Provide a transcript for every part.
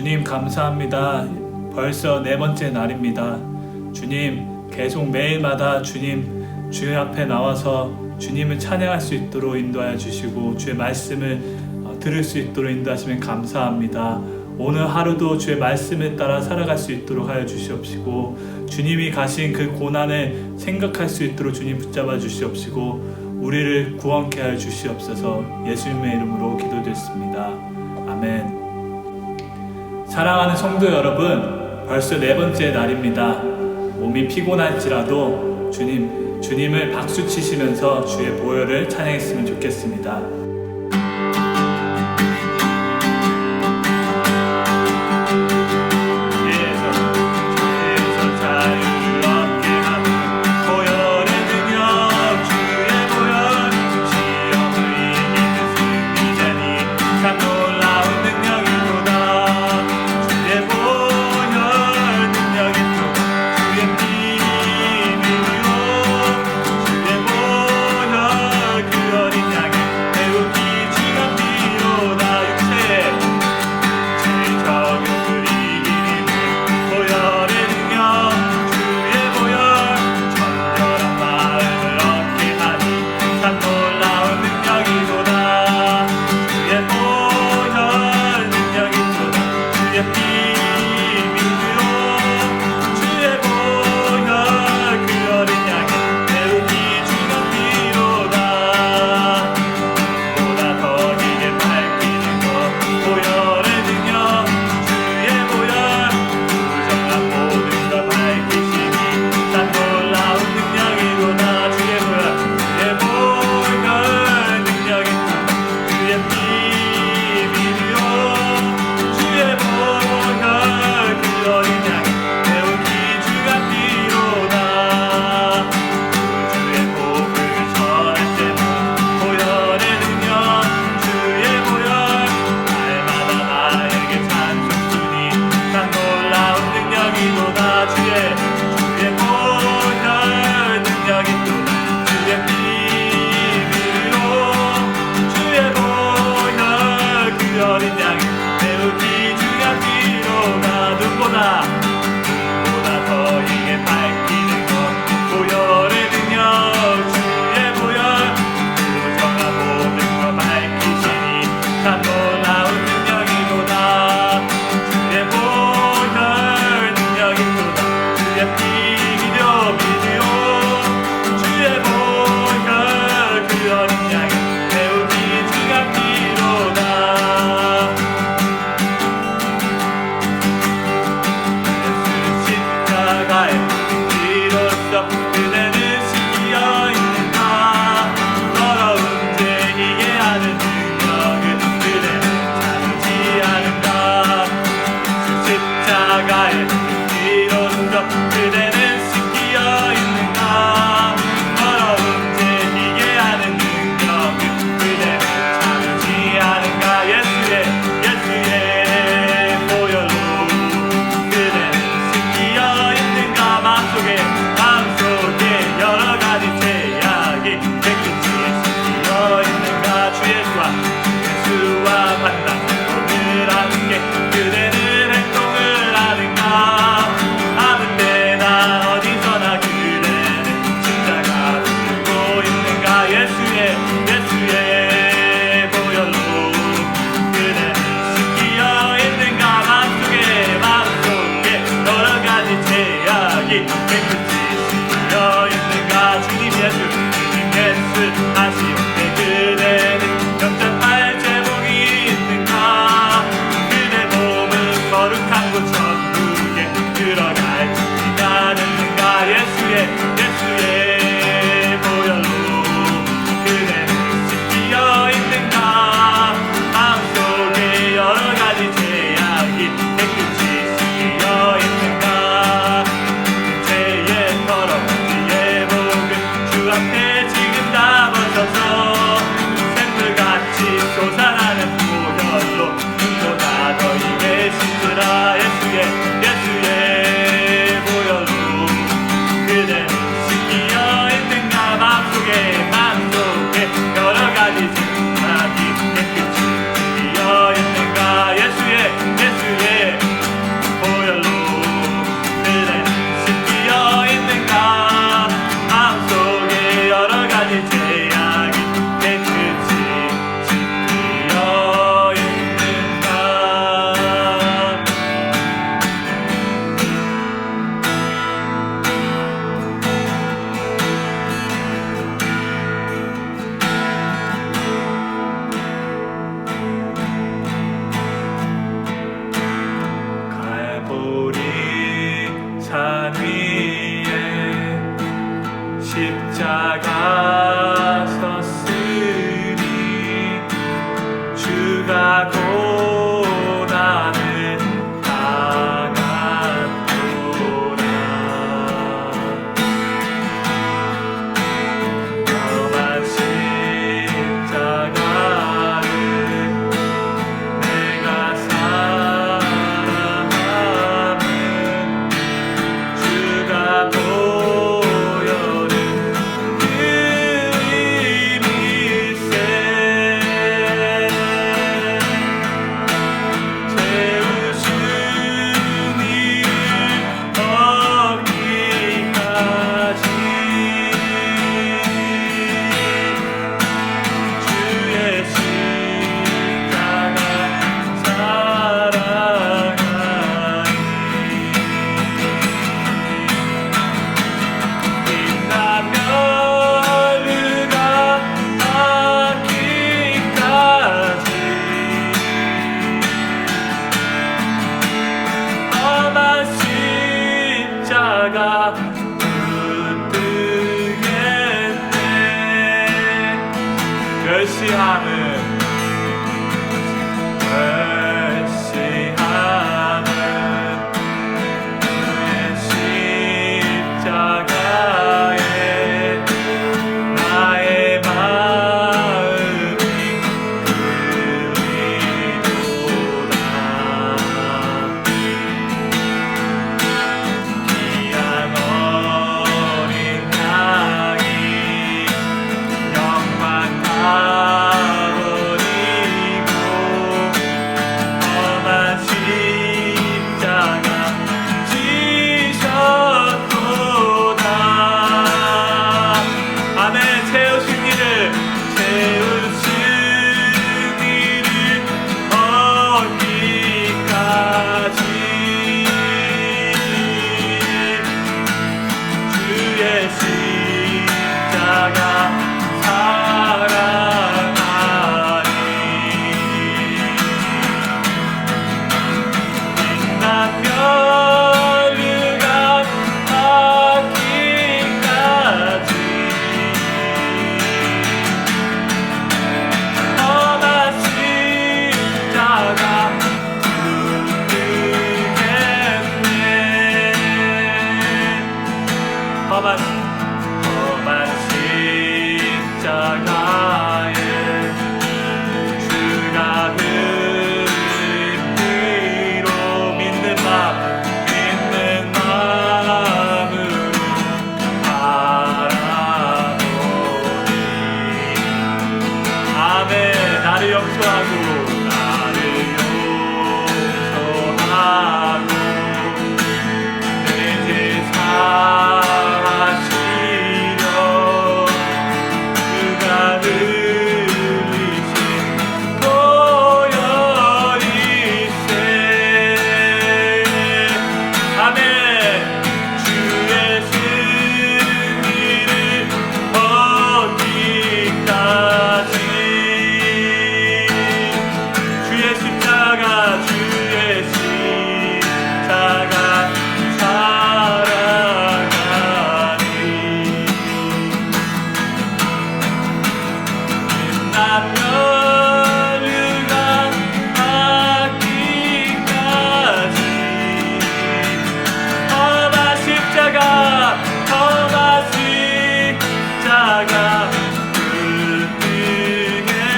주님 감사합니다. 벌써 네 번째 날입니다. 주님 계속 매일마다 주님 주의 앞에 나와서 주님을 찬양할 수 있도록 인도하여 주시고 주의 말씀을 들을 수 있도록 인도하시면 감사합니다. 오늘 하루도 주의 말씀을 따라 살아갈 수 있도록 하여 주시옵시고 주님이 가신 그 고난을 생각할 수 있도록 주님 붙잡아 주시옵시고 우리를 구원케 하여 주시옵소서. 예수님의 이름으로 기도드렸습니다. 아멘. 사랑하는 성도 여러분, 벌써 네 번째 날입니다. 몸이 피곤할지라도 주님을 박수 치시면서 주의 보혈을 찬양했으면 좋겠습니다. 주의 보혈 그 어린 양의 배우 멸시함은 그의 십자가에 나의 마음이 그리도다. 귀한 어린 양이 영광 타버리고 험한 십자가 지셨도다. 아멘. 채우신 이를 얻기까지 주의 십자가 사랑하니 빛난 멸류관 받기까지 험한 십자가 붙들겠네. 험한 십자가에 주가 흘린 피로 믿는 마음으로 바라보니 아멘. 나를 용서하고 내 죄 사하시려 그가 흘리신 보혈이세. 아멘. 주의 승리를 얻기까지 주의 십자가 사랑하니 빛난 멸류관 받기까지 험한 십자가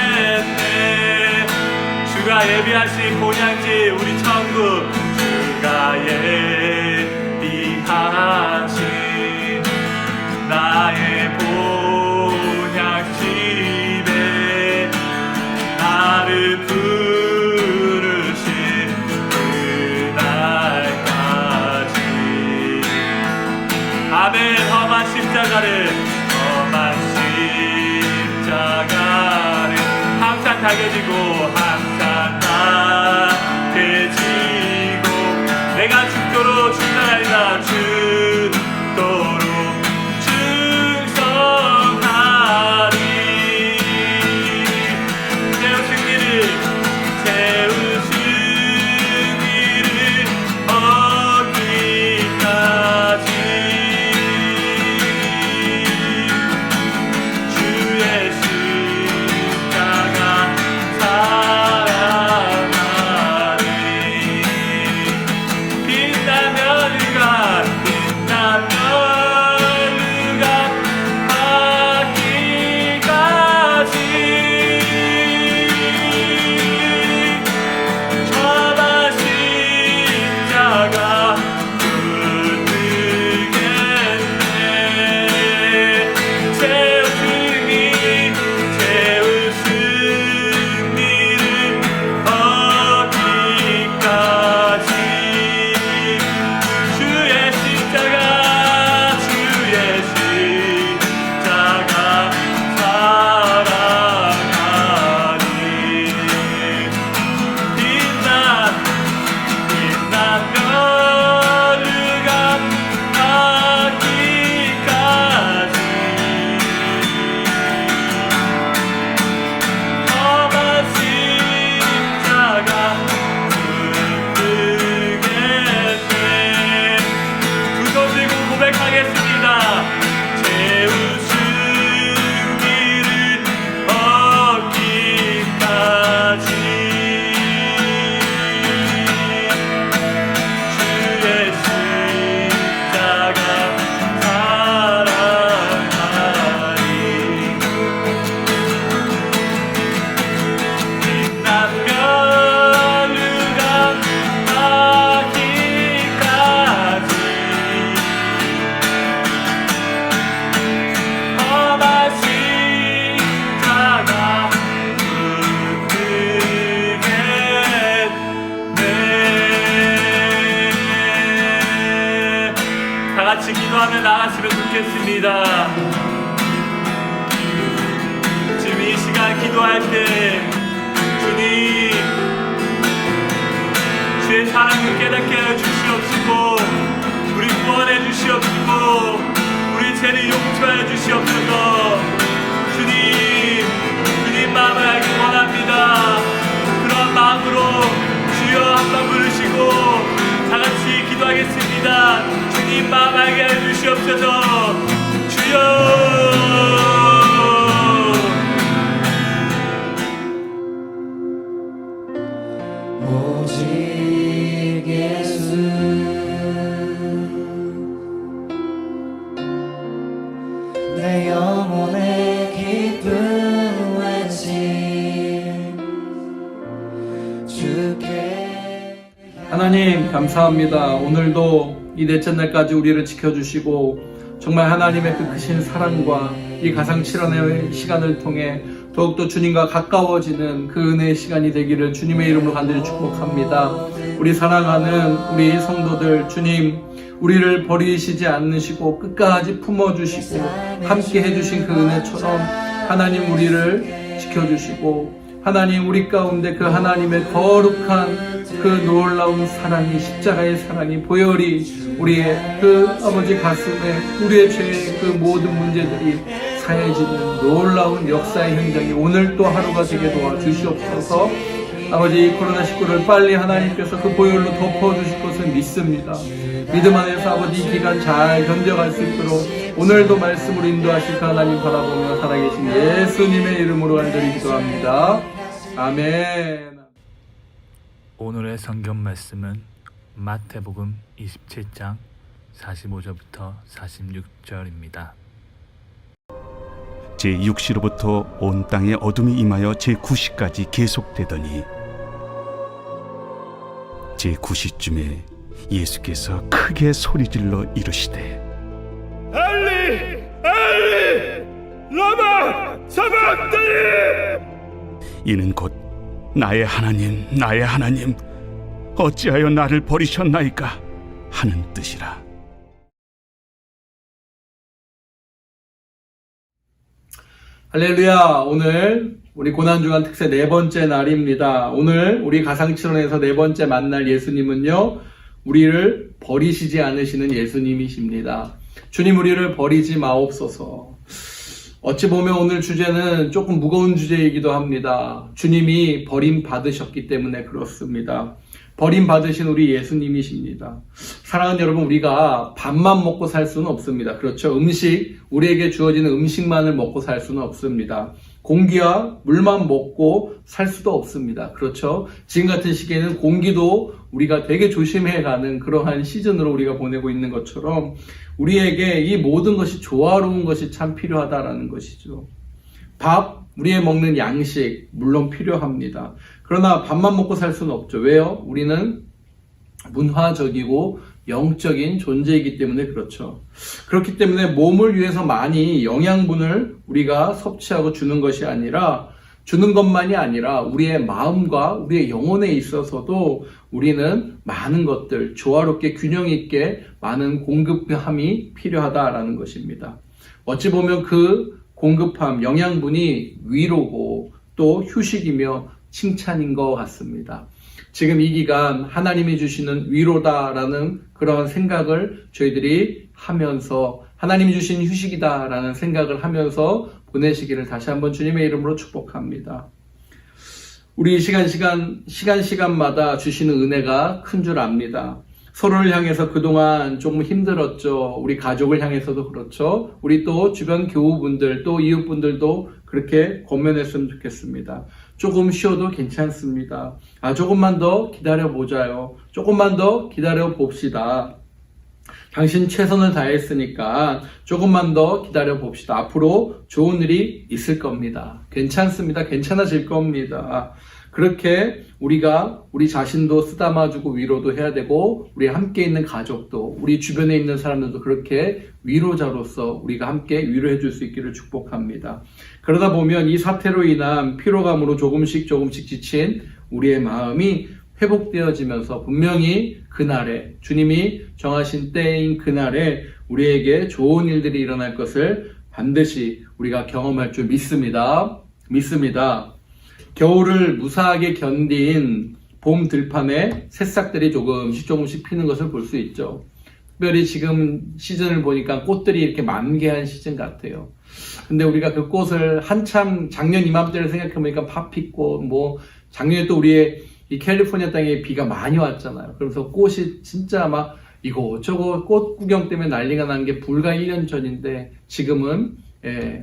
붙들겠네. 주가 예비하신 본향지 우리 천국 주가 예비하신 나의 본향집에 나를 부르신 그날까지 아멘. 험한 십자가를 항상 다겨지고 항상 다겨지고 내가 죽도록 충성하리라. 죽도록 충성하리. 채우신 이를 얻기까지 주의 십자가 기도하겠습니다. 지금 이 시간 기도할 때 주님 주의 사랑을 깨닫게 하여 주시옵시고 우리 구원해 주시옵시고 우리 죄를 용서하여 주시옵소서. 주님 마음을 알기 원합니다. 그런 마음으로 주여 한번 부르시고 다같이 기도하겠습니다. 주님 마음 알게 하여 주시옵소서. 주여 오직 예수 내 영혼의 기쁨 외침 주께. 하나님 감사합니다. 오늘도 이 넷째 날까지 우리를 지켜주시고 정말 하나님의 그 크신 사랑과 이 가상칠언의 시간을 통해 더욱더 주님과 가까워지는 그 은혜의 시간이 되기를 주님의 이름으로 간절히 축복합니다. 우리 사랑하는 우리 성도들, 주님 우리를 버리시지 않으시고 끝까지 품어주시고 함께 해주신 그 은혜처럼 하나님 우리를 지켜주시고 하나님 우리 가운데 그 하나님의 거룩한 그 놀라운 사랑이, 십자가의 사랑이 보혈이 우리의 그 아버지 가슴에 우리의 죄의 그 모든 문제들이 사해지는 놀라운 역사의 현장이 오늘 또 하루가 되게 도와주시옵소서. 아버지 코로나19를 빨리 하나님께서 그 보혈로 덮어주실 것을 믿습니다. 믿음 안에서 아버지 이 기간 잘 견뎌갈 수 있도록 오늘도 말씀으로 인도하실 그 하나님 바라보며 살아계신 예수님의 이름으로 간절히 기도합니다. 아멘. 오늘의 성경 말씀은 마태복음 27장 45절부터 46절입니다. 제6시로부터 온 땅에 어둠이 임하여 제9시까지 계속되더니 제9시쯤에 예수께서 크게 소리질러 이르시되 엘리 엘리 라마 사박다니. 이는 곧 나의 하나님 나의 하나님 어찌하여 나를 버리셨나이까 하는 뜻이라. 할렐루야. 오늘 우리 고난주간 특세 네 번째 날입니다. 오늘 우리 가상칠언에서 네 번째 만날 예수님은요, 우리를 버리시지 않으시는 예수님이십니다. 주님 우리를 버리지 마옵소서. 어찌 보면 오늘 주제는 조금 무거운 주제이기도 합니다. 주님이 버림받으셨기 때문에 그렇습니다. 버림받으신 우리 예수님이십니다. 사랑하는 여러분, 우리가 밥만 먹고 살 수는 없습니다. 그렇죠? 우리에게 주어지는 음식만을 먹고 살 수는 없습니다. 공기와 물만 먹고 살 수도 없습니다. 그렇죠? 지금 같은 시기에는 공기도 우리가 되게 조심해가는 그러한 시즌으로 우리가 보내고 있는 것처럼 우리에게 이 모든 것이 조화로운 것이 참 필요하다라는 것이죠. 밥, 우리의 먹는 양식 물론 필요합니다. 그러나 밥만 먹고 살 수는 없죠. 왜요? 우리는 문화적이고 영적인 존재이기 때문에 그렇죠. 그렇기 때문에 몸을 위해서 많이 영양분을 우리가 섭취하고 주는 것이 아니라, 주는 것만이 아니라 우리의 마음과 우리의 영혼에 있어서도 우리는 많은 것들, 조화롭게 균형 있게 많은 공급함이 필요하다라는 것입니다. 어찌 보면 그 공급함, 영양분이 위로고 또 휴식이며 칭찬인 것 같습니다. 지금 이 기간 하나님이 주시는 위로다라는 그런 생각을 저희들이 하면서, 하나님이 주신 휴식이다라는 생각을 하면서 보내시기를 다시 한번 주님의 이름으로 축복합니다. 우리 시간마다 주시는 은혜가 큰 줄 압니다. 서로를 향해서 그동안 조금 힘들었죠. 우리 가족을 향해서도 그렇죠. 우리 또 주변 교우분들, 또 이웃분들도 그렇게 권면했으면 좋겠습니다. 조금 쉬어도 괜찮습니다. 조금만 더 기다려보자요. 조금만 더 기다려봅시다. 당신 최선을 다했으니까 조금만 더 기다려봅시다. 앞으로 좋은 일이 있을 겁니다. 괜찮습니다. 괜찮아질 겁니다. 그렇게 우리가 우리 자신도 쓰다마주고 위로도 해야 되고, 우리 함께 있는 가족도, 우리 주변에 있는 사람들도 그렇게 위로자로서 우리가 함께 위로해 줄 수 있기를 축복합니다. 그러다 보면 이 사태로 인한 피로감으로 조금씩 지친 우리의 마음이 회복되어지면서 분명히 그날에, 주님이 정하신 때인 그날에 우리에게 좋은 일들이 일어날 것을 반드시 우리가 경험할 줄 믿습니다. 겨울을 무사하게 견딘 봄 들판에 새싹들이 조금씩 피는 것을 볼 수 있죠. 특별히 지금 시즌을 보니까 꽃들이 이렇게 만개한 시즌 같아요. 근데 우리가 그 꽃을 한참 작년 이맘때를 생각해보니까 파피꽃, 작년에 또 우리의 이 캘리포니아 땅에 비가 많이 왔잖아요. 그래서 꽃이 진짜 막 이거저거 꽃 구경 때문에 난리가 난 게 불과 1년 전인데 지금은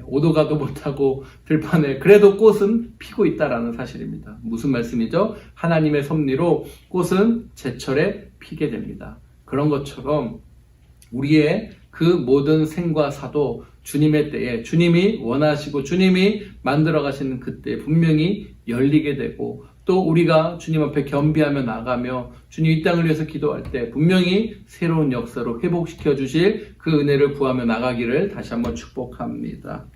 오도 가도 못하고 들판에 그래도 꽃은 피고 있다라는 사실입니다. 무슨 말씀이죠? 하나님의 섭리로 꽃은 제철에 피게 됩니다. 그런 것처럼 우리의 그 모든 생과 사도 주님의 때에 주님이 원하시고 주님이 만들어 가시는 그때 분명히 열리게 되고 또 우리가 주님 앞에 겸비하며 나가며 주님 이 땅을 위해서 기도할 때 분명히 새로운 역사로 회복시켜 주실 그 은혜를 구하며 나가기를 다시 한번 축복합니다.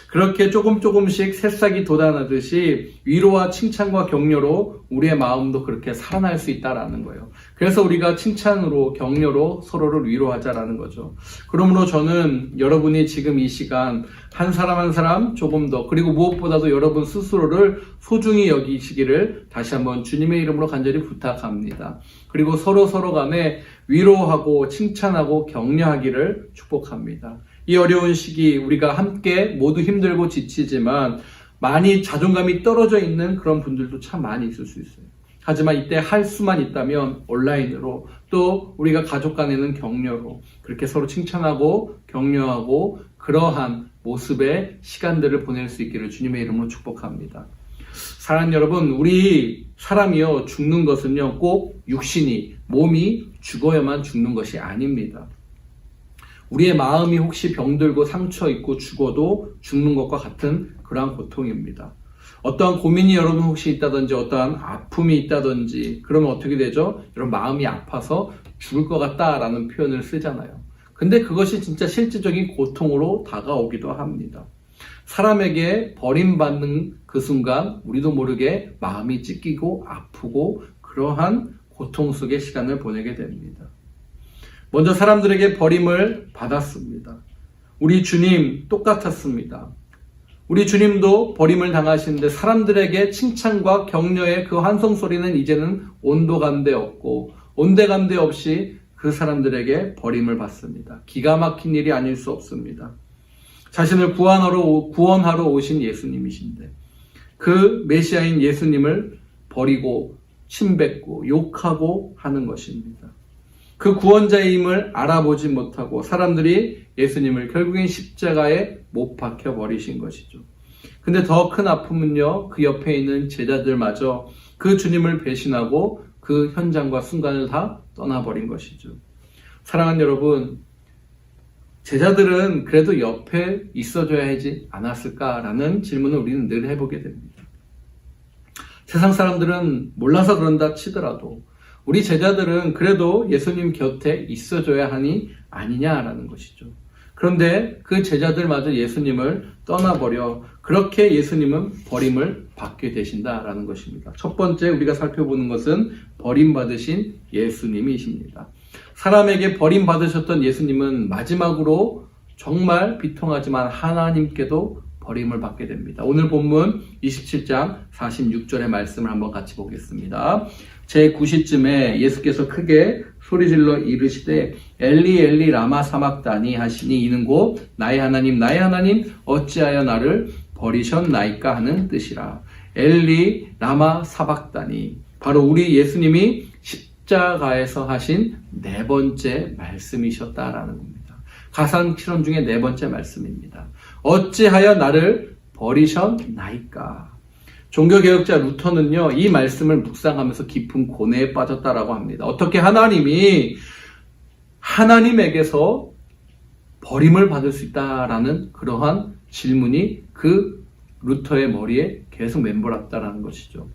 그렇게 조금씩 새싹이 돋아나듯이 위로와 칭찬과 격려로 우리의 마음도 그렇게 살아날 수 있다라는 거예요. 그래서 우리가 칭찬으로 격려로 서로를 위로하자라는 거죠. 그러므로 저는 여러분이 지금 이 시간 한 사람 한 사람 조금 더 그리고 무엇보다도 여러분 스스로를 소중히 여기시기를 다시 한번 주님의 이름으로 간절히 부탁합니다. 그리고 서로 간에 위로하고 칭찬하고 격려하기를 축복합니다. 이 어려운 시기 우리가 함께 모두 힘들고 지치지만 많이 자존감이 떨어져 있는 그런 분들도 참 많이 있을 수 있어요. 하지만 이때 할 수만 있다면 온라인으로 또 우리가 가족 간에는 격려로 그렇게 서로 칭찬하고 격려하고 그러한 모습의 시간들을 보낼 수 있기를 주님의 이름으로 축복합니다. 사랑하는 여러분, 우리 사람이요 죽는 것은요 꼭 육신이 몸이 죽어야만 죽는 것이 아닙니다. 우리의 마음이 혹시 병들고 상처 있고 죽어도 죽는 것과 같은 그러한 고통입니다. 어떠한 고민이 여러분 혹시 있다든지 어떠한 아픔이 있다든지 그러면 어떻게 되죠? 여러분 마음이 아파서 죽을 것 같다라는 표현을 쓰잖아요. 근데 그것이 진짜 실질적인 고통으로 다가오기도 합니다. 사람에게 버림받는 그 순간 우리도 모르게 마음이 찢기고 아프고 그러한 고통 속의 시간을 보내게 됩니다. 먼저 사람들에게 버림을 받았습니다. 우리 주님 똑같았습니다. 우리 주님도 버림을 당하시는데 사람들에게 칭찬과 격려의 그 환송소리는 이제는 온도간데 없고 온데간데 없이 그 사람들에게 버림을 받습니다. 기가 막힌 일이 아닐 수 없습니다. 자신을 구원하러 오신 예수님이신데 그 메시아인 예수님을 버리고 침뱉고 욕하고 하는 것입니다. 그 구원자임을 알아보지 못하고 사람들이 예수님을 결국엔 십자가에 못 박혀 버리신 것이죠. 근데 더 큰 아픔은요, 그 옆에 있는 제자들마저 그 주님을 배신하고 그 현장과 순간을 다 떠나버린 것이죠. 사랑하는 여러분, 제자들은 그래도 옆에 있어줘야 하지 않았을까라는 질문을 우리는 늘 해보게 됩니다. 세상 사람들은 몰라서 그런다 치더라도 우리 제자들은 그래도 예수님 곁에 있어줘야 하니 아니냐라는 것이죠. 그런데 그 제자들마저 예수님을 떠나버려 그렇게 예수님은 버림을 받게 되신다라는 것입니다. 첫 번째 우리가 살펴보는 것은 버림받으신 예수님이십니다. 사람에게 버림받으셨던 예수님은 마지막으로 정말 비통하지만 하나님께도 버림을 받게 됩니다. 오늘 본문 27장 46절의 말씀을 한번 같이 보겠습니다. 제9시쯤에 예수께서 크게 소리질러 이르시되 엘리 엘리 라마 사막다니 하시니 이는 곧 나의 하나님 어찌하여 나를 버리셨나이까 하는 뜻이라. 엘리 라마 사박다니, 바로 우리 예수님이 십자가에서 하신 네 번째 말씀이셨다라는 겁니다. 가상실험 중에 네 번째 말씀입니다. 어찌하여 나를 버리셨나이까. 종교개혁자 루터는요, 이 말씀을 묵상하면서 깊은 고뇌에 빠졌다라고 합니다. 어떻게 하나님이 하나님에게서 버림을 받을 수 있다라는 그러한 질문이 그 루터의 머리에 계속 맴돌았다라는 것이죠.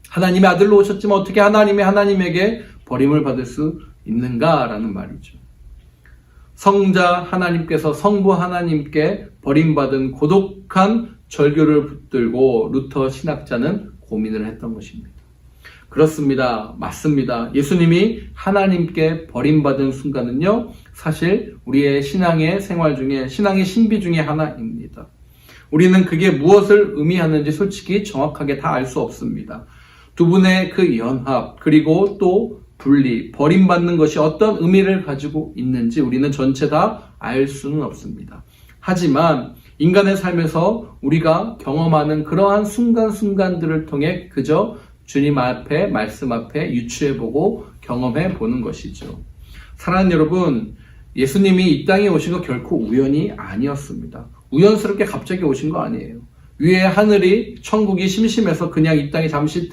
하나님의 아들로 오셨지만 어떻게 하나님에게 버림을 받을 수 있는가라는 말이죠. 성자 하나님께서 성부 하나님께 버림받은 고독한 절규를 붙들고 루터 신학자는 고민을 했던 것입니다. 그렇습니다. 맞습니다. 예수님이 하나님께 버림받은 순간은요, 사실 우리의 신앙의 생활 중에, 신앙의 신비 중에 하나입니다. 우리는 그게 무엇을 의미하는지 솔직히 정확하게 다 알 수 없습니다. 두 분의 그 연합, 그리고 또 분리, 버림받는 것이 어떤 의미를 가지고 있는지 우리는 전체 다 알 수는 없습니다. 하지만 인간의 삶에서 우리가 경험하는 그러한 순간순간들을 통해 그저 주님 앞에, 말씀 앞에 유추해보고 경험해보는 것이죠. 사랑하는 여러분, 예수님이 이 땅에 오신 거 결코 우연이 아니었습니다. 우연스럽게 갑자기 오신 거 아니에요. 위에 하늘이, 천국이 심심해서 그냥 이 땅에 잠시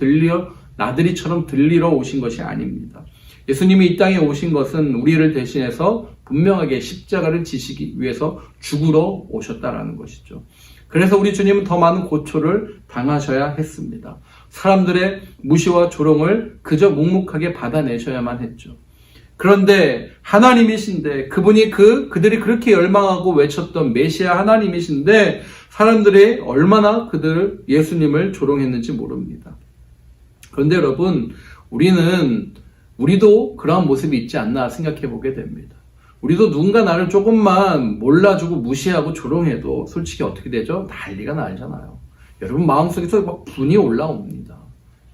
나들이처럼 들리러 오신 것이 아닙니다. 예수님이 이 땅에 오신 것은 우리를 대신해서 분명하게 십자가를 지시기 위해서 죽으러 오셨다라는 것이죠. 그래서 우리 주님은 더 많은 고초를 당하셔야 했습니다. 사람들의 무시와 조롱을 그저 묵묵하게 받아내셔야만 했죠. 그런데 하나님이신데, 그분이 그들이 그렇게 열망하고 외쳤던 메시아 하나님이신데 사람들이 얼마나 예수님을 조롱했는지 모릅니다. 그런데 여러분, 우리도 그러한 모습이 있지 않나 생각해 보게 됩니다. 우리도 누군가 나를 조금만 몰라주고 무시하고 조롱해도 솔직히 어떻게 되죠? 난리가 나잖아요. 여러분 마음속에서 막 분이 올라옵니다.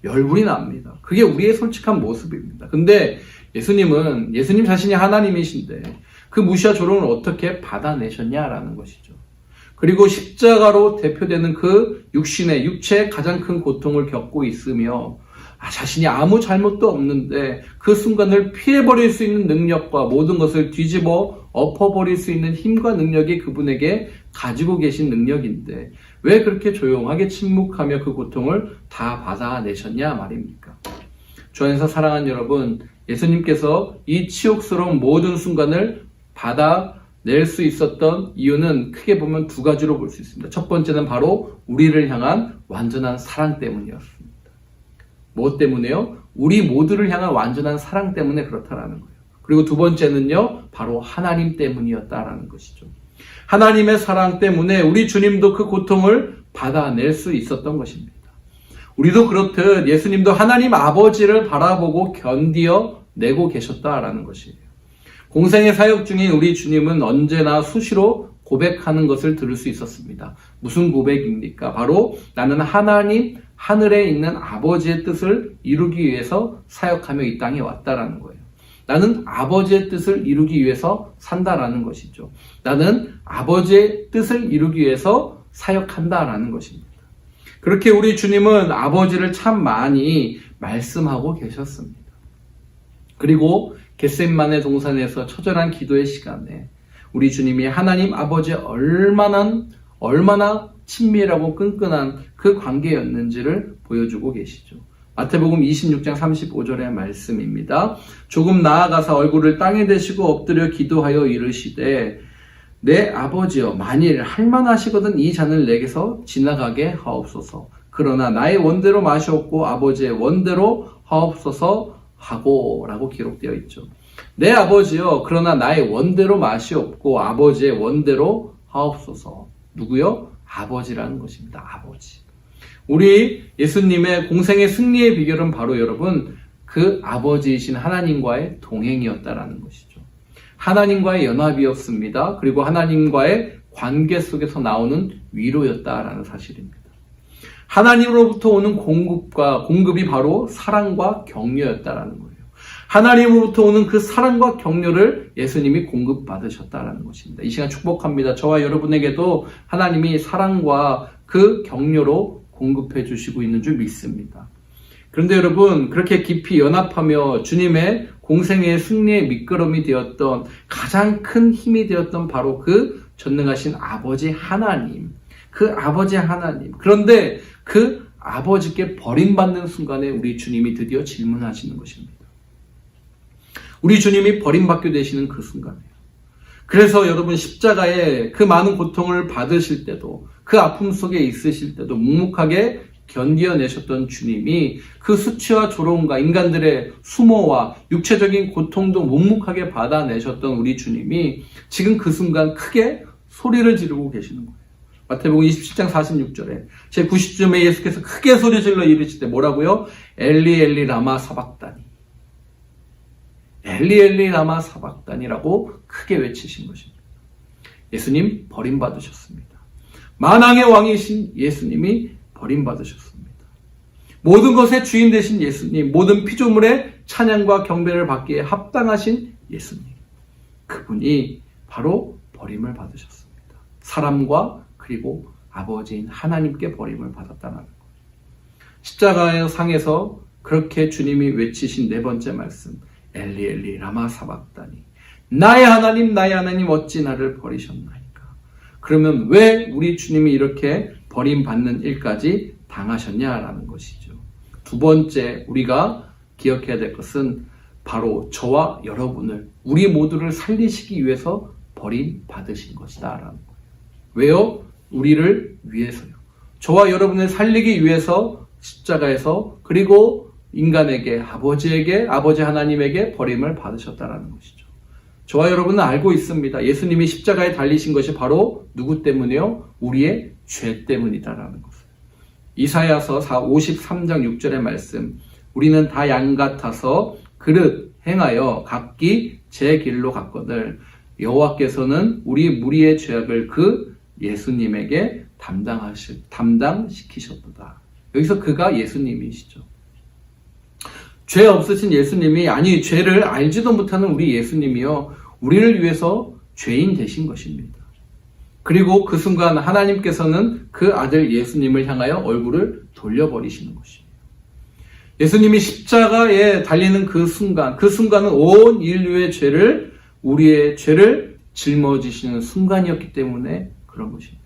열불이 납니다. 그게 우리의 솔직한 모습입니다. 근데 예수님 자신이 하나님이신데 그 무시와 조롱을 어떻게 받아내셨냐라는 것이죠. 그리고 십자가로 대표되는 그 육체의 가장 큰 고통을 겪고 있으며 자신이 아무 잘못도 없는데 그 순간을 피해버릴 수 있는 능력과 모든 것을 뒤집어 엎어버릴 수 있는 힘과 능력이 그분에게 가지고 계신 능력인데 왜 그렇게 조용하게 침묵하며 그 고통을 다 받아내셨냐 말입니까? 주 안에서 사랑하는 여러분, 예수님께서 이 치욕스러운 모든 순간을 받아낼 수 있었던 이유는 크게 보면 두 가지로 볼 수 있습니다. 첫 번째는 바로 우리를 향한 완전한 사랑 때문이었습니다. 무엇 때문에요? 우리 모두를 향한 완전한 사랑 때문에 그렇다라는 거예요. 그리고 두 번째는요, 바로 하나님 때문이었다라는 것이죠. 하나님의 사랑 때문에 우리 주님도 그 고통을 받아낼 수 있었던 것입니다. 우리도 그렇듯 예수님도 하나님 아버지를 바라보고 견디어내고 계셨다라는 것이에요. 공생의 사역 중에 우리 주님은 언제나 수시로 고백하는 것을 들을 수 있었습니다. 무슨 고백입니까? 바로 나는 하늘에 있는 아버지의 뜻을 이루기 위해서 사역하며 이 땅에 왔다라는 거예요. 나는 아버지의 뜻을 이루기 위해서 산다라는 것이죠. 나는 아버지의 뜻을 이루기 위해서 사역한다라는 것입니다. 그렇게 우리 주님은 아버지를 참 많이 말씀하고 계셨습니다. 그리고 겟세마네 동산에서 처절한 기도의 시간에 우리 주님이 하나님 아버지의 얼마나 친밀하고 끈끈한 그 관계였는지를 보여주고 계시죠. 마태복음 26장 35절의 말씀입니다. 조금 나아가서 얼굴을 땅에 대시고 엎드려 기도하여 이르시되 내 아버지여 만일 할만하시거든 이 잔을 내게서 지나가게 하옵소서. 그러나 나의 원대로 마시옵고 아버지의 원대로 하옵소서 하고 라고 기록되어 있죠. 내 아버지여 그러나 나의 원대로 마시옵고 아버지의 원대로 하옵소서. 누구요? 아버지라는 것입니다. 아버지. 우리 예수님의 공생의 승리의 비결은 바로 여러분 그 아버지이신 하나님과의 동행이었다라는 것이죠. 하나님과의 연합이었습니다. 그리고 하나님과의 관계 속에서 나오는 위로였다라는 사실입니다. 하나님으로부터 오는 공급이 바로 사랑과 격려였다라는 거예요. 하나님으로부터 오는 그 사랑과 격려를 예수님이 공급받으셨다라는 것입니다. 이 시간 축복합니다. 저와 여러분에게도 하나님이 사랑과 그 격려로 공급해 주시고 있는 줄 믿습니다. 그런데 여러분, 그렇게 깊이 연합하며 주님의 공생의 승리의 밑거름이 되었던 가장 큰 힘이 되었던 바로 그 전능하신 아버지 하나님. 그 아버지 하나님. 그런데 그 아버지께 버림받는 순간에 우리 주님이 드디어 질문하시는 것입니다. 우리 주님이 버림받게 되시는 그 순간이에요. 그래서 여러분 십자가에 그 많은 고통을 받으실 때도 그 아픔 속에 있으실 때도 묵묵하게 견디어내셨던 주님이 그 수치와 조롱과 인간들의 수모와 육체적인 고통도 묵묵하게 받아내셨던 우리 주님이 지금 그 순간 크게 소리를 지르고 계시는 거예요. 마태복음 27장 46절에 제 90점에 예수께서 크게 소리 질러 이르시되 뭐라고요? 엘리 엘리 라마 사박다니. 엘리 엘리 라마 사박단이라고 크게 외치신 것입니다. 예수님 버림받으셨습니다. 만왕의 왕이신 예수님이 버림받으셨습니다. 모든 것의 주인 되신 예수님, 모든 피조물의 찬양과 경배를 받기에 합당하신 예수님, 그분이 바로 버림을 받으셨습니다. 사람과 그리고 아버지인 하나님께 버림을 받았다는 것. 십자가의 상에서 그렇게 주님이 외치신 네 번째 말씀, 엘리 엘리 라마 사박다니, 나의 하나님 어찌 나를 버리셨나이까. 그러면 왜 우리 주님이 이렇게 버림받는 일까지 당하셨냐라는 것이죠. 두 번째 우리가 기억해야 될 것은 바로 저와 여러분을, 우리 모두를 살리시기 위해서 버림받으신 것이다 라는 거예요. 왜요? 우리를 위해서요. 저와 여러분을 살리기 위해서 십자가에서, 그리고 인간에게, 아버지 하나님에게 버림을 받으셨다라는 것이죠. 저와 여러분은 알고 있습니다. 예수님이 십자가에 달리신 것이 바로 누구 때문이요? 우리의 죄 때문이다라는 것을. 이사야서 53장 6절의 말씀, 우리는 다 양 같아서 그릇 행하여 각기 제 길로 갔거늘 여호와께서는 우리 무리의 죄악을 그 예수님에게 담당시키셨도다. 여기서 그가 예수님이시죠. 죄 없으신 예수님이, 아니 죄를 알지도 못하는 우리 예수님이요, 우리를 위해서 죄인 되신 것입니다. 그리고 그 순간 하나님께서는 그 아들 예수님을 향하여 얼굴을 돌려버리시는 것입니다. 예수님이 십자가에 달리는 그 순간은 온 인류의 죄를, 우리의 죄를 짊어지시는 순간이었기 때문에 그런 것입니다.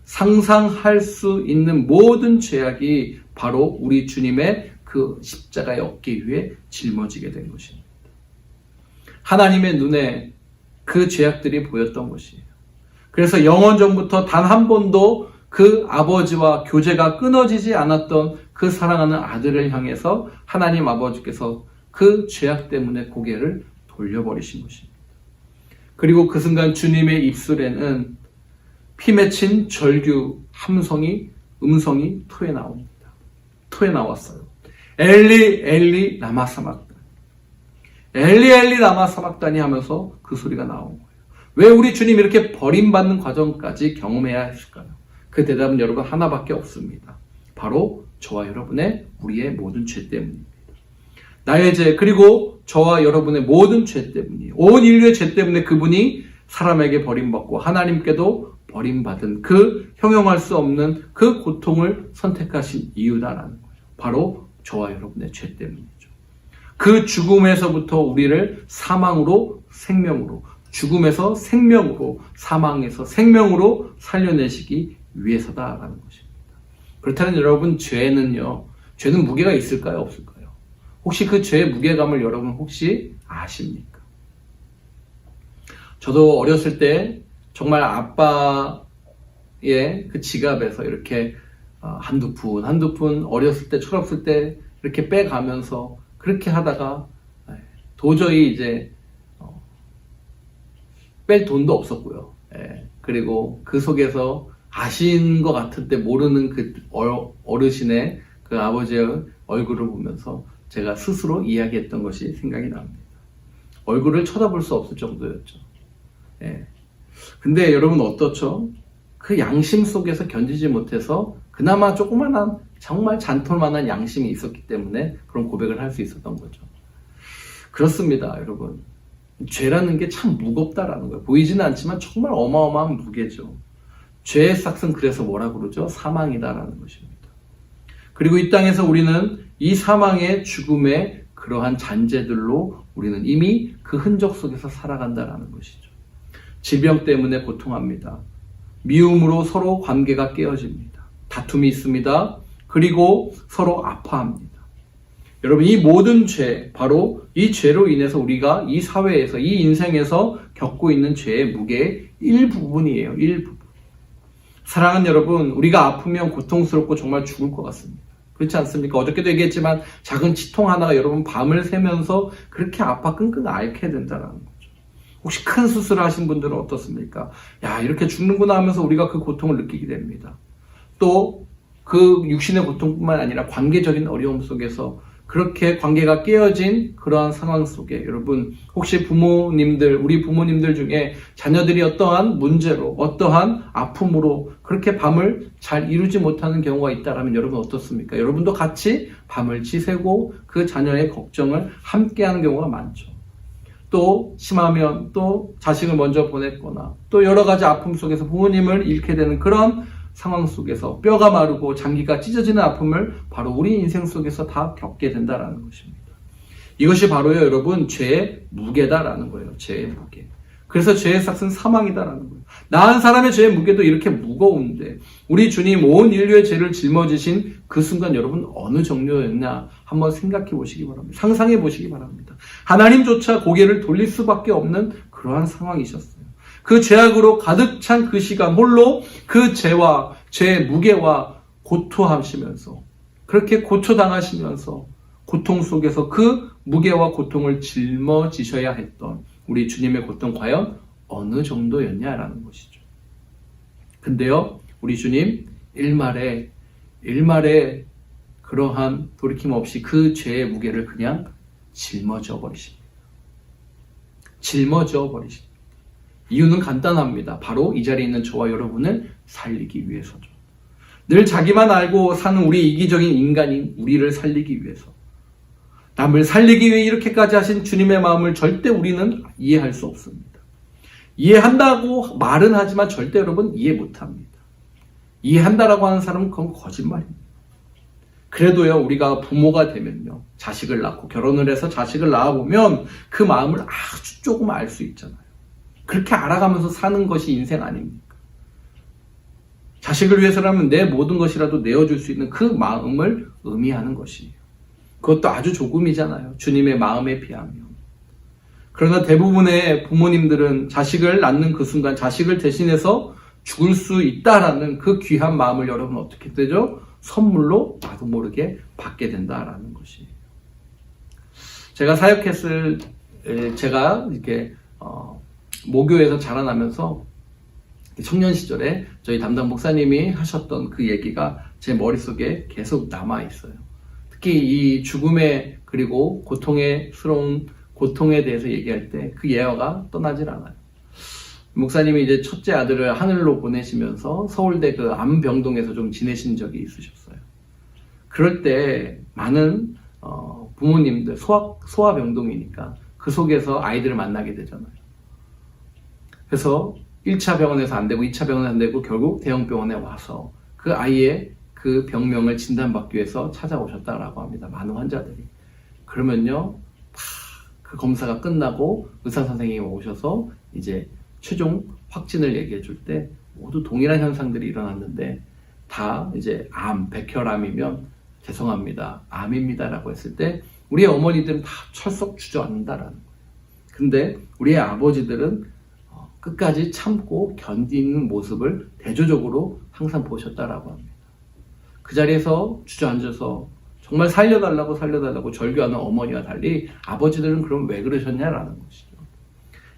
상상할 수 있는 모든 죄악이 바로 우리 주님의 그 십자가의 어깨 위에 짊어지게 된 것입니다. 하나님의 눈에 그 죄악들이 보였던 것이에요. 그래서 영원전부터 단 한 번도 그 아버지와 교제가 끊어지지 않았던 그 사랑하는 아들을 향해서 하나님 아버지께서 그 죄악 때문에 고개를 돌려버리신 것입니다. 그리고 그 순간 주님의 입술에는 피 맺힌 절규 음성이 토해 나왔어요. 엘리 엘리 라마 사박다니, 엘리 엘리 라마 사박다니 하면서 그 소리가 나온 거예요. 왜 우리 주님 이렇게 버림받는 과정까지 경험해야 했을까요? 그 대답은 여러분 하나밖에 없습니다. 바로 저와 여러분의, 우리의 모든 죄 때문입니다. 나의 죄, 그리고 저와 여러분의 모든 죄 때문이에요. 온 인류의 죄 때문에 그분이 사람에게 버림받고 하나님께도 버림받은 그 형용할 수 없는 그 고통을 선택하신 이유다라는 거죠. 바로 저와 여러분의 죄 때문이죠. 그 죽음에서부터 우리를 사망으로 생명으로, 죽음에서 생명으로, 사망에서 생명으로 살려내시기 위해서다라는 것입니다. 그렇다면 여러분, 죄는 무게가 있을까요? 없을까요? 혹시 그 죄의 무게감을 여러분 혹시 아십니까? 저도 어렸을 때 정말 아빠의 그 지갑에서 이렇게 한두 푼 어렸을 때, 철없을 때 이렇게 빼가면서 그렇게 하다가 도저히 이제 뺄 돈도 없었고요. 그리고 그 속에서 아신 것 같은데 모르는 그 어르신의 그 아버지의 얼굴을 보면서 제가 스스로 이야기했던 것이 생각이 납니다. 얼굴을 쳐다볼 수 없을 정도였죠. 근데 여러분 어떻죠? 그 양심 속에서 견디지 못해서 그나마 조그만한, 정말 잔털만한 양심이 있었기 때문에 그런 고백을 할 수 있었던 거죠. 그렇습니다, 여러분. 죄라는 게 참 무겁다라는 거예요. 보이지는 않지만 정말 어마어마한 무게죠. 죄의 싹은 그래서 뭐라고 그러죠? 사망이다라는 것입니다. 그리고 이 땅에서 우리는 이 사망의 죽음의 그러한 잔재들로 우리는 이미 그 흔적 속에서 살아간다라는 것이죠. 질병 때문에 고통합니다. 미움으로 서로 관계가 깨어집니다. 다툼이 있습니다. 그리고 서로 아파합니다. 여러분, 이 모든 죄, 바로 이 죄로 인해서 우리가 이 사회에서, 이 인생에서 겪고 있는 죄의 무게의 일부분이에요. 일부분. 사랑하는 여러분, 우리가 아프면 고통스럽고 정말 죽을 것 같습니다. 그렇지 않습니까? 어저께도 얘기했지만 작은 치통 하나가 여러분 밤을 새면서 그렇게 아파 끙끙 앓게 된다는 거죠. 혹시 큰 수술을 하신 분들은 어떻습니까? 야, 이렇게 죽는구나 하면서 우리가 그 고통을 느끼게 됩니다. 또 그 육신의 고통뿐만 아니라 관계적인 어려움 속에서 그렇게 관계가 깨어진 그러한 상황 속에 여러분 혹시 부모님들, 우리 부모님들 중에 자녀들이 어떠한 문제로, 어떠한 아픔으로 그렇게 밤을 잘 이루지 못하는 경우가 있다면 여러분 어떻습니까? 여러분도 같이 밤을 지새고 그 자녀의 걱정을 함께하는 경우가 많죠. 또 심하면 또 자식을 먼저 보냈거나 또 여러 가지 아픔 속에서 부모님을 잃게 되는 그런 상황 속에서 뼈가 마르고 장기가 찢어지는 아픔을 바로 우리 인생 속에서 다 겪게 된다라는 것입니다. 이것이 바로요 여러분 죄의 무게다라는 거예요. 죄의 무게. 그래서 죄의 삭은 사망이다라는 거예요. 나 한 사람의 죄의 무게도 이렇게 무거운데 우리 주님 온 인류의 죄를 짊어지신 그 순간 여러분 어느 정도였나 한번 생각해 보시기 바랍니다. 상상해 보시기 바랍니다. 하나님조차 고개를 돌릴 수밖에 없는 그러한 상황이셨어요. 그 죄악으로 가득 찬 그 시간 홀로 그 죄와 죄의 무게와 고토하시면서 그렇게 고초당하시면서 고통 속에서 그 무게와 고통을 짊어지셔야 했던 우리 주님의 고통 과연 어느 정도였냐라는 것이죠. 근데요 우리 주님 일말에 그러한 돌이킴 없이 그 죄의 무게를 그냥 짊어져 버리십니다. 짊어져 버리십니다. 이유는 간단합니다. 바로 이 자리에 있는 저와 여러분을 살리기 위해서죠. 늘 자기만 알고 사는 우리 이기적인 인간인 우리를 살리기 위해서. 남을 살리기 위해 이렇게까지 하신 주님의 마음을 절대 우리는 이해할 수 없습니다. 이해한다고 말은 하지만 절대 여러분 이해 못합니다. 이해한다라고 하는 사람은 그건 거짓말입니다. 그래도요 우리가 부모가 되면요 자식을 낳고 결혼을 해서 자식을 낳아보면 그 마음을 아주 조금 알 수 있잖아요. 그렇게 알아가면서 사는 것이 인생 아닙니까? 자식을 위해서라면 내 모든 것이라도 내어줄 수 있는 그 마음을 의미하는 것이에요. 그것도 아주 조금이잖아요. 주님의 마음에 비하면. 그러나 대부분의 부모님들은 자식을 낳는 그 순간 자식을 대신해서 죽을 수 있다라는 그 귀한 마음을 여러분 어떻게 되죠? 선물로 나도 모르게 받게 된다라는 것이에요. 제가 사역했을 제가 이렇게 모교에서 자라나면서 청년 시절에 저희 담당 목사님이 하셨던 그 얘기가 제 머릿속에 계속 남아 있어요. 특히 이 죽음의 그리고 고통스러운 고통에 대해서 얘기할 때 그 예화가 떠나질 않아요. 목사님이 이제 첫째 아들을 하늘로 보내시면서 서울대 그 암병동에서 좀 지내신 적이 있으셨어요. 그럴 때 많은 부모님들 소아병동이니까 그 속에서 아이들을 만나게 되잖아요. 그래서 1차 병원에서 안 되고 2차 병원에 안 되고 결국 대형병원에 와서 그 아이의 그 병명을 진단받기 위해서 찾아오셨다라고 합니다. 많은 환자들이. 그러면요, 그 검사가 끝나고 의사 선생님이 오셔서 이제 최종 확진을 얘기해 줄 때 모두 동일한 현상들이 일어났는데 다 이제 백혈암이면 죄송합니다. 암입니다라고 했을 때 우리의 어머니들은 다 철썩 주저앉는다라는 거예요. 근데 우리의 아버지들은 끝까지 참고 견디는 모습을 대조적으로 항상 보셨다라고 합니다. 그 자리에서 주저앉아서 정말 살려달라고 절규하는 어머니와 달리 아버지들은 그럼 왜 그러셨냐라는 것이죠.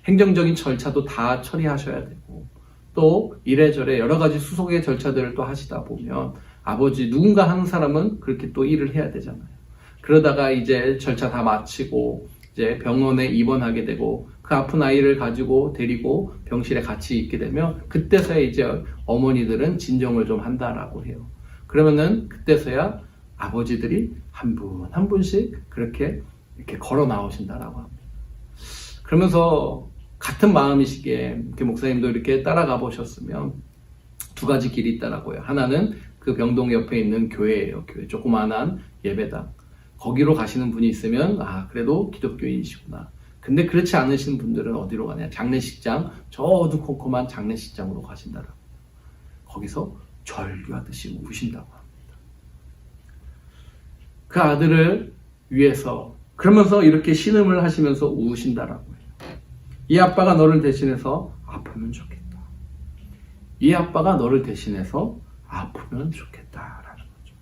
행정적인 절차도 다 처리하셔야 되고 또 이래저래 여러 가지 수속의 절차들을 또 하시다 보면 아버지 누군가 하는 사람은 그렇게 또 일을 해야 되잖아요. 그러다가 이제 절차 다 마치고 이제 병원에 입원하게 되고 그 아픈 아이를 가지고 데리고 병실에 같이 있게 되면 그때서야 이제 어머니들은 진정을 좀 한다라고 해요. 그러면은 그때서야 아버지들이 한 분 한 분씩 그렇게 이렇게 걸어 나오신다라고 합니다. 그러면서 같은 마음이시기에 이렇게 목사님도 이렇게 따라가 보셨으면 두 가지 길이 있다라고요. 하나는 그 병동 옆에 있는 교회예요. 교회 조그마한 예배당. 거기로 가시는 분이 있으면 그래도 기독교인이시구나. 근데 그렇지 않으신 분들은 어디로 가냐? 장례식장, 저 어두컴컴한 장례식장으로 가신다라고. 거기서 절규하듯이 우신다고 합니다. 그 아들을 위해서 그러면서 이렇게 신음을 하시면서 우신다라고 해요. 이 아빠가 너를 대신해서 아프면 좋겠다. 이 아빠가 너를 대신해서 아프면 좋겠다라는 거죠.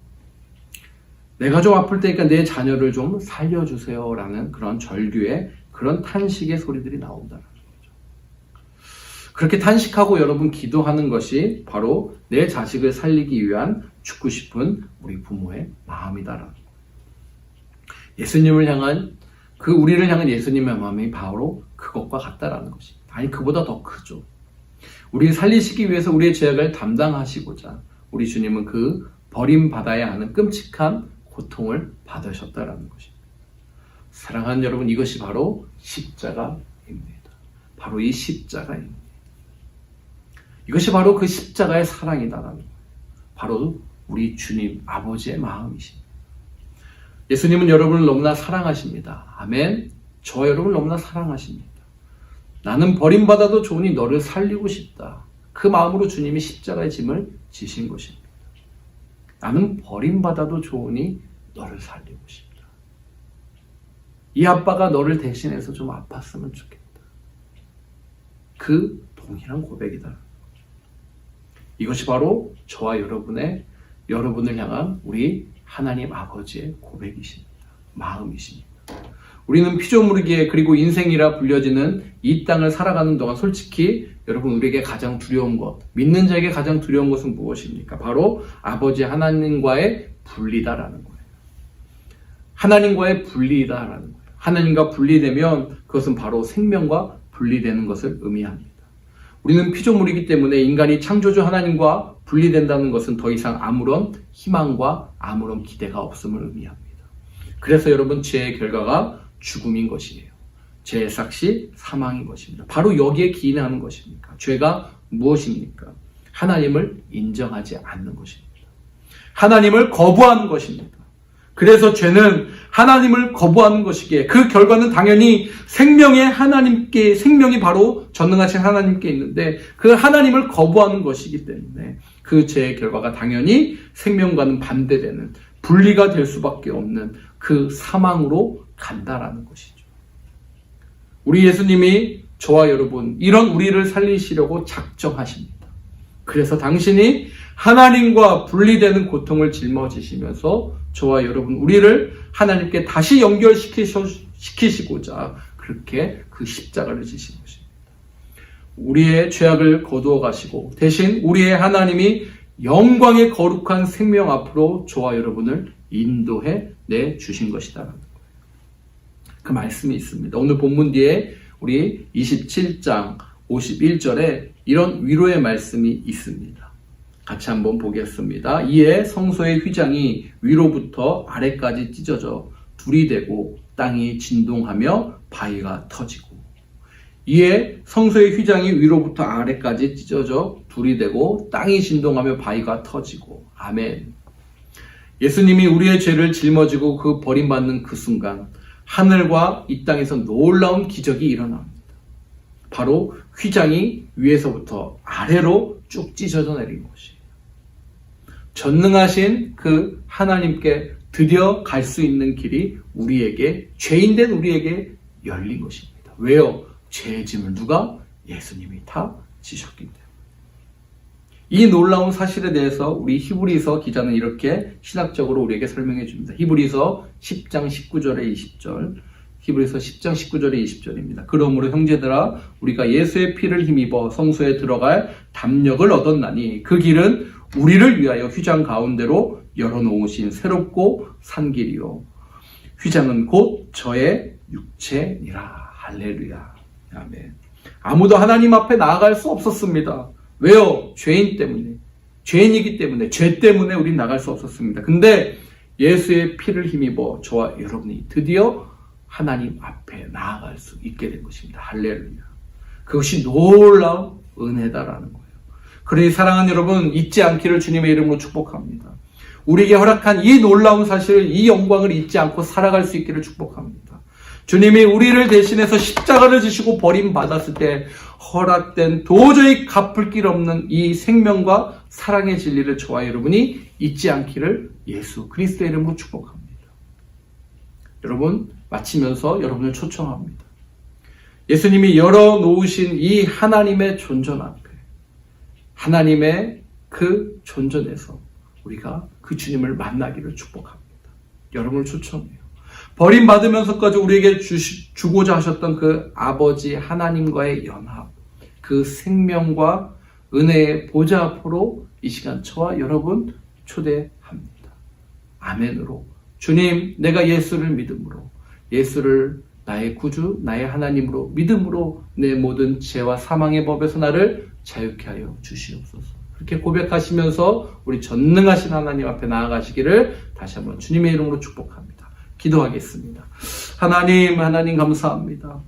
내가 좀 아플 테니까 내 자녀를 좀 살려주세요라는 그런 절규의 그런 탄식의 소리들이 나온다는 거죠. 그렇게 탄식하고 여러분 기도하는 것이 바로 내 자식을 살리기 위한 죽고 싶은 우리 부모의 마음이다라는 거예요. 예수님을 향한 우리를 향한 예수님의 마음이 바로 그것과 같다라는 것입니다. 아니, 그보다 더 크죠. 우리를 살리시기 위해서 우리의 죄악을 담당하시고자 우리 주님은 그 버림받아야 하는 끔찍한 고통을 받으셨다라는 것입니다. 사랑하는 여러분, 이것이 바로 십자가입니다. 바로 이 십자가입니다. 이것이 바로 그 십자가의 사랑이다라는 거예요. 바로 우리 주님 아버지의 마음이십니다. 예수님은 여러분을 너무나 사랑하십니다. 아멘. 저와 여러분을 너무나 사랑하십니다. 나는 버림받아도 좋으니 너를 살리고 싶다. 그 마음으로 주님이 십자가의 짐을 지신 것입니다. 나는 버림받아도 좋으니 너를 살리고 싶다. 이 아빠가 너를 대신해서 좀 아팠으면 좋겠다. 그 동일한 고백이다. 이것이 바로 저와 여러분을 향한 우리 하나님 아버지의 고백이십니다. 마음이십니다. 우리는 피조물이기에 그리고 인생이라 불려지는 이 땅을 살아가는 동안 솔직히 여러분, 우리에게 가장 두려운 것, 믿는 자에게 가장 두려운 것은 무엇입니까? 바로 아버지 하나님과의 분리다라는 거예요. 하나님과의 분리다라는 거예요. 하나님과 분리되면 그것은 바로 생명과 분리되는 것을 의미합니다. 우리는 피조물이기 때문에 인간이 창조주 하나님과 분리된다는 것은 더 이상 아무런 희망과 아무런 기대가 없음을 의미합니다. 그래서 여러분, 죄의 결과가 죽음인 것이에요. 죄의 삭시 사망인 것입니다. 바로 여기에 기인하는 것입니까? 죄가 무엇입니까? 하나님을 인정하지 않는 것입니다. 하나님을 거부하는 것입니다. 그래서 죄는 하나님을 거부하는 것이기에 그 결과는 당연히 생명이 바로 전능하신 하나님께 있는데 그 하나님을 거부하는 것이기 때문에 그 죄의 결과가 당연히 생명과는 반대되는 분리가 될 수밖에 없는 그 사망으로 간다라는 것이죠. 우리 예수님이 저와 여러분, 이런 우리를 살리시려고 작정하십니다. 그래서 당신이 하나님과 분리되는 고통을 짊어지시면서 저와 여러분, 우리를 하나님께 다시 연결시키시고자 그렇게 그 십자가를 지신 것입니다. 우리의 죄악을 거두어 가시고 대신 우리의 하나님이 영광의 거룩한 생명 앞으로 저와 여러분을 인도해 내주신 것이다라는 거예요. 그 말씀이 있습니다. 오늘 본문 뒤에 우리 27장 51절에 이런 위로의 말씀이 있습니다. 같이 한번 보겠습니다. 이에 성소의 휘장이 위로부터 아래까지 찢어져 둘이 되고 땅이 진동하며 바위가 터지고. 이에 성소의 휘장이 위로부터 아래까지 찢어져 둘이 되고 땅이 진동하며 바위가 터지고. 아멘. 예수님이 우리의 죄를 짊어지고 그 버림받는 그 순간 하늘과 이 땅에서 놀라운 기적이 일어납니다. 바로 휘장이 위에서부터 아래로 쭉 찢어져 내린 것이에요. 전능하신 그 하나님께 드디어 갈 수 있는 길이 우리에게, 죄인된 우리에게 열린 것입니다. 왜요? 죄의 짐을 누가? 예수님이 다 지셨기 때문에. 이 놀라운 사실에 대해서 우리 히브리서 기자는 이렇게 신학적으로 우리에게 설명해 줍니다. 히브리서 10장 19절에 20절. 히브리서 10장 19절에 20절입니다. 그러므로 형제들아, 우리가 예수의 피를 힘입어 성소에 들어갈 담력을 얻었나니 그 길은 우리를 위하여 휘장 가운데로 열어놓으신 새롭고 산 길이요, 휘장은 곧 저의 육체니라. 할렐루야. 아멘. 아무도 하나님 앞에 나아갈 수 없었습니다. 왜요? 죄인 때문에. 죄인이기 때문에, 죄 때문에 우린 나갈 수 없었습니다. 근데 예수의 피를 힘입어 저와 여러분이 드디어 하나님 앞에 나아갈 수 있게 된 것입니다. 할렐루야. 그것이 놀라운 은혜다라는 거예요. 그러니 사랑하는 여러분, 잊지 않기를 주님의 이름으로 축복합니다. 우리에게 허락한 이 놀라운 사실, 이 영광을 잊지 않고 살아갈 수 있기를 축복합니다. 주님이 우리를 대신해서 십자가를 지시고 버림받았을 때 허락된 도저히 갚을 길 없는 이 생명과 사랑의 진리를 저와 여러분이 잊지 않기를 예수 그리스도의 이름으로 축복합니다. 여러분, 마치면서 여러분을 초청합니다. 예수님이 열어놓으신 이 하나님의 존전 앞에, 하나님의 그 존전에서 우리가 그 주님을 만나기를 축복합니다. 여러분을 초청해요. 버림받으면서까지 우리에게 주고자 하셨던 그 아버지 하나님과의 연합, 그 생명과 은혜의 보좌 앞으로 이 시간 저와 여러분 초대합니다. 아멘으로 주님, 내가 예수를 믿음으로, 예수를 나의 구주, 나의 하나님으로 믿음으로 내 모든 죄와 사망의 법에서 나를 자유케 하여 주시옵소서. 그렇게 고백하시면서 우리 전능하신 하나님 앞에 나아가시기를 다시 한번 주님의 이름으로 축복합니다. 기도하겠습니다. 하나님 감사합니다.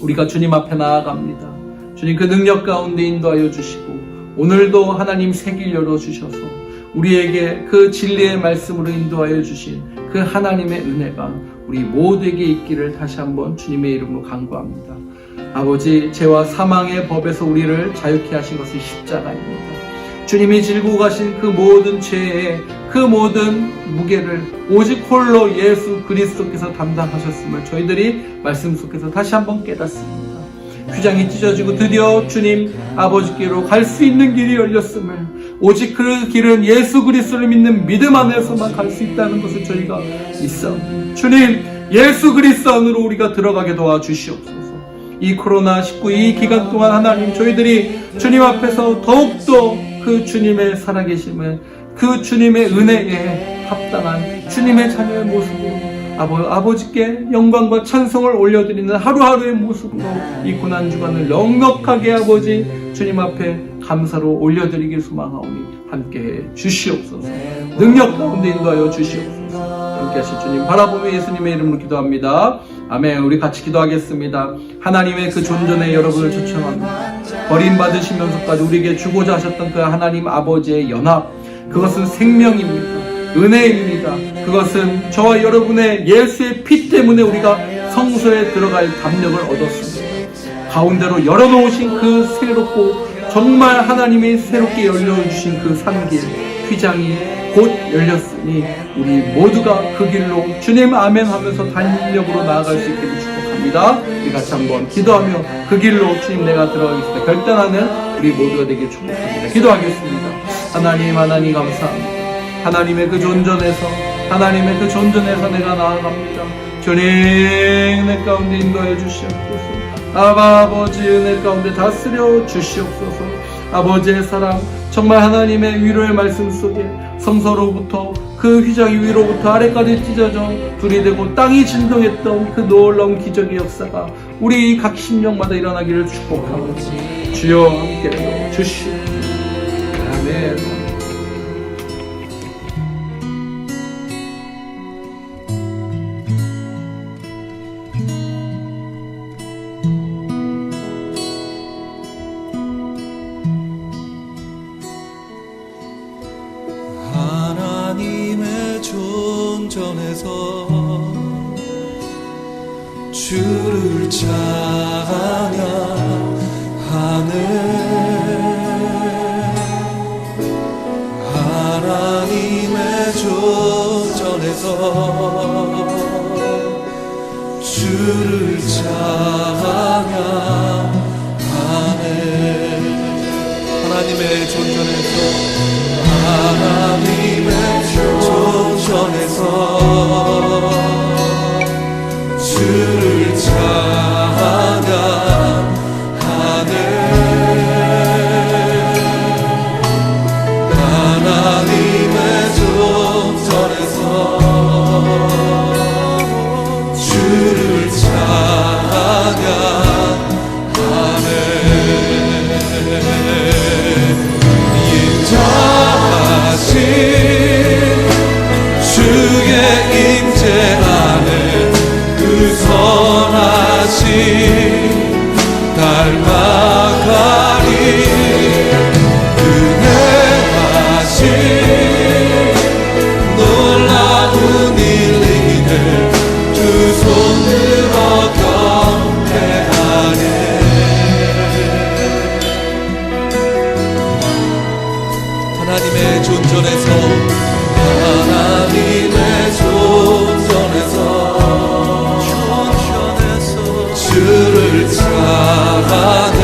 우리가 주님 앞에 나아갑니다. 주님 그 능력 가운데 인도하여 주시고 오늘도 하나님 새길 열어주셔서 우리에게 그 진리의 말씀으로 인도하여 주신 그 하나님의 은혜가 우리 모두에게 있기를 다시 한번 주님의 이름으로 간구합니다. 아버지, 죄와 사망의 법에서 우리를 자유케 하신 것은 십자가입니다. 주님이 질고 가신 그 모든 죄의 그 모든 무게를 오직 홀로 예수 그리스도께서 담당하셨음을 저희들이 말씀 속에서 다시 한번 깨닫습니다. 휘장이 찢어지고 드디어 주님 아버지께로 갈 수 있는 길이 열렸음을, 오직 그 길은 예수 그리스도를 믿는 믿음 안에서만 갈 수 있다는 것을 저희가 믿사옵니다. 주님, 예수 그리스도 안으로 우리가 들어가게 도와주시옵소서. 이 코로나19 이 기간 동안 하나님, 저희들이 주님 앞에서 더욱더 그 주님의 살아계심을, 그 주님의 은혜에 합당한 주님의 자녀의 모습으로 아버지께 영광과 찬송을 올려드리는 하루하루의 모습으로 이 고난주간을 넉넉하게 아버지 주님 앞에 감사로 올려드리길 소망하오니 함께해 주시옵소서. 능력 가운데 인도하여 주시옵소서. 함께하실 주님 바라보며 예수님의 이름으로 기도합니다. 아멘. 우리 같이 기도하겠습니다. 하나님의 그 존전에 여러분을 초청합니다. 버림받으시면서까지 우리에게 주고자 하셨던 그 하나님 아버지의 연합, 그것은 생명입니다. 은혜입니다. 그것은 저와 여러분의 예수의 피 때문에 우리가 성소에 들어갈 담력을 얻었습니다. 가운데로 열어놓으신 그 새롭고 정말 하나님이 새롭게 열려주신 그 산길, 휘장이 곧 열렸으니 우리 모두가 그 길로 주님 아멘 하면서 단력으로 나아갈 수 있기를 축복합니다. 우리 같이 한번 기도하며 그 길로 주님 내가 들어가겠습니다 결단하는 우리 모두가 되길 축복합니다. 기도하겠습니다. 하나님 감사합니다. 하나님의 그 존전에서 내가 나아갑니다. 주님 내 가운데 인도해 주시옵소서. 아버지 은혜 가운데 다스려 주시옵소서. 아버지의 사랑, 정말 하나님의 위로의 말씀 속에 성서로부터 그 휘장이 위로부터 아래까지 찢어져 둘이 되고 땅이 진동했던 그 놀라운 기적의 역사가 우리 각 심령마다 일어나기를 축복하고 주여 함께 주시옵소서. 아멘. 하나님의 존전에서 주를 찬양하네. 하나님의 존전에서 주를 찬양하네. 하나님의 존전에서 주를 찬양하네. 하나님의 존전에서 주를 찬양하네. 인자하신 주의 임재 안에 그 선하신 닮아가리. 은혜하신 놀라운 일들을 두 손 들어 경배하네. 하나님의 존전에서 주를 찬양하네.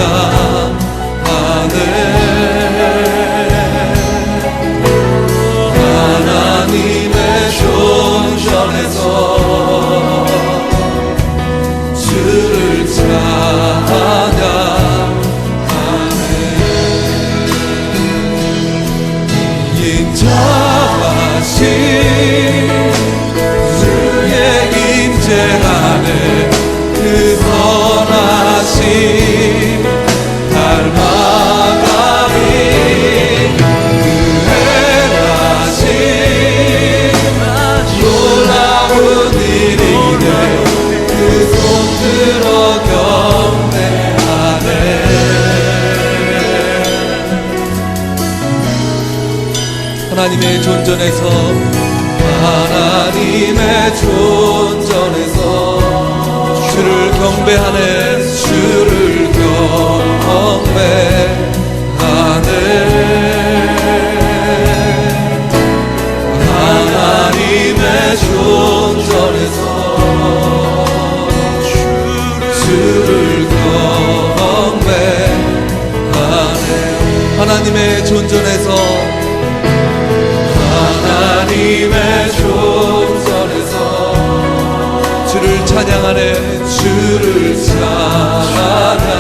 하나님의 존전에서 하나님의 존전에서 주를 경배하네 주를 경배하네 하나님의 존전에서 주를 경배하네 하나님의 존전에서 하나님의 존전에서 주를 찬양하네 주를 찬양하네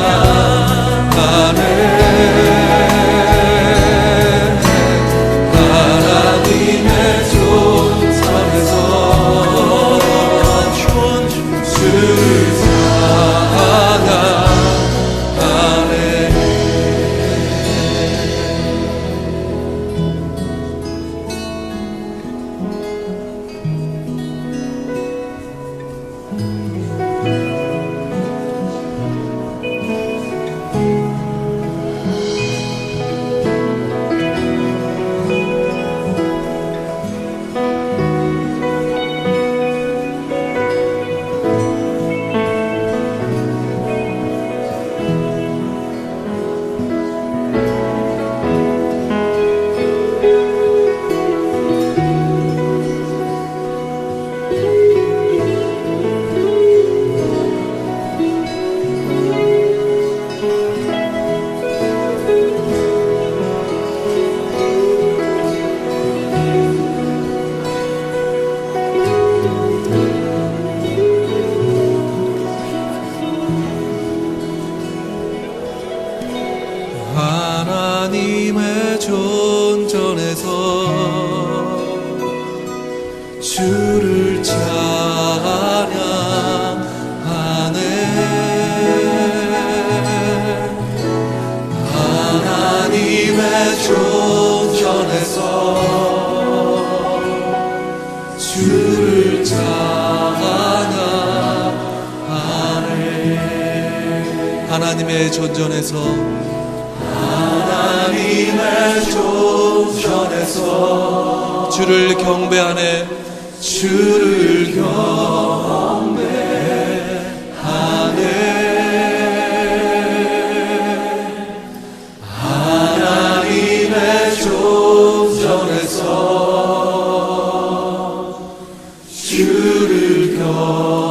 하나님의 존전에서 주를 찬양하네 하나님의 존전에서 주를 찬양하네 하나님의 존전에서 주를 찬양하네 하나님의 존전에서 하나님의 존전에서 주를 경배하네 주를 경배하네 하나님의 존전에서 주를 경배하네